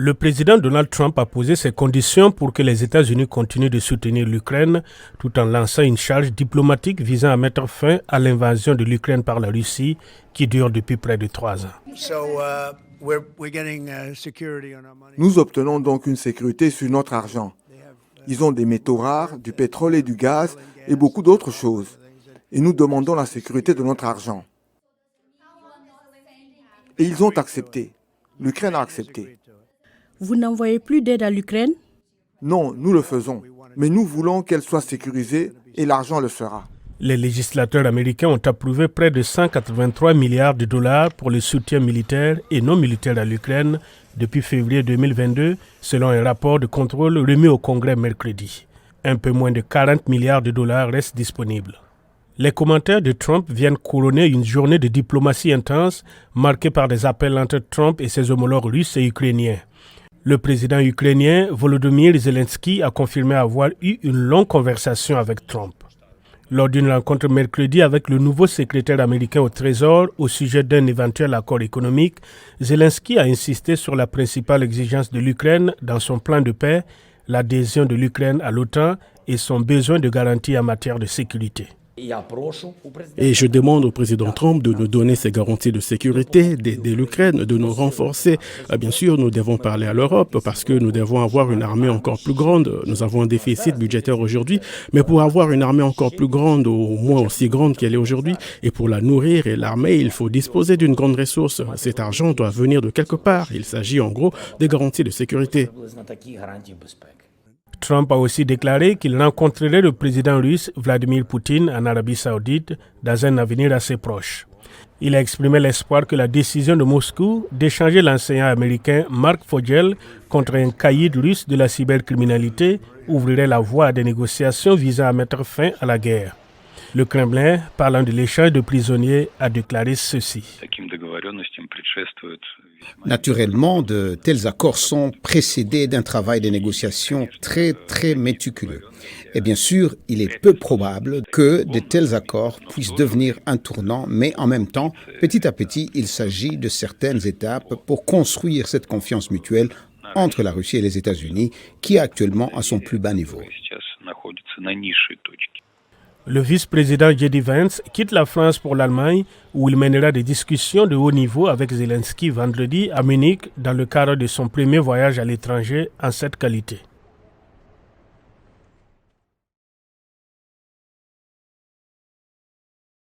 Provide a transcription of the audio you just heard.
Le président Donald Trump a posé ses conditions pour que les États-Unis continuent de soutenir l'Ukraine tout en lançant une charge diplomatique visant à mettre fin à l'invasion de l'Ukraine par la Russie qui dure depuis près de 3 ans. Nous obtenons donc une sécurité sur notre argent. Ils ont des métaux rares, du pétrole et du gaz et beaucoup d'autres choses. Et nous demandons la sécurité de notre argent. Et ils ont accepté. L'Ukraine a accepté. Vous n'envoyez plus d'aide à l'Ukraine? Non, nous le faisons. Mais nous voulons qu'elle soit sécurisée et l'argent le sera. Les législateurs américains ont approuvé près de 183 milliards de dollars pour le soutien militaire et non militaire à l'Ukraine depuis février 2022, selon un rapport de contrôle remis au Congrès mercredi. Un peu moins de 40 milliards de dollars restent disponibles. Les commentaires de Trump viennent couronner une journée de diplomatie intense marquée par des appels entre Trump et ses homologues russes et ukrainiens. Le président ukrainien Volodymyr Zelensky a confirmé avoir eu une longue conversation avec Trump. Lors d'une rencontre mercredi avec le nouveau secrétaire américain au Trésor au sujet d'un éventuel accord économique, Zelensky a insisté sur la principale exigence de l'Ukraine dans son plan de paix, l'adhésion de l'Ukraine à l'OTAN et son besoin de garanties en matière de sécurité. Et je demande au président Trump de nous donner ces garanties de sécurité, d'aider l'Ukraine, de nous renforcer. Bien sûr, nous devons parler à l'Europe parce que nous devons avoir une armée encore plus grande. Nous avons un déficit budgétaire aujourd'hui, mais pour avoir une armée encore plus grande, au moins aussi grande qu'elle est aujourd'hui, et pour la nourrir et l'armer, il faut disposer d'une grande ressource. Cet argent doit venir de quelque part. Il s'agit en gros des garanties de sécurité. Trump a aussi déclaré qu'il rencontrerait le président russe Vladimir Poutine en Arabie Saoudite dans un avenir assez proche. Il a exprimé l'espoir que la décision de Moscou d'échanger l'enseignant américain Mark Fogel contre un caïd russe de la cybercriminalité ouvrirait la voie à des négociations visant à mettre fin à la guerre. Le Kremlin, parlant de l'échange de prisonniers, a déclaré ceci. Naturellement, de tels accords sont précédés d'un travail de négociation très méticuleux. Et bien sûr, il est peu probable que de tels accords puissent devenir un tournant, mais en même temps, petit à petit, il s'agit de certaines étapes pour construire cette confiance mutuelle entre la Russie et les États-Unis, qui est actuellement à son plus bas niveau. Le vice-président J.D. Vance quitte la France pour l'Allemagne où il mènera des discussions de haut niveau avec Zelensky vendredi à Munich dans le cadre de son premier voyage à l'étranger en cette qualité.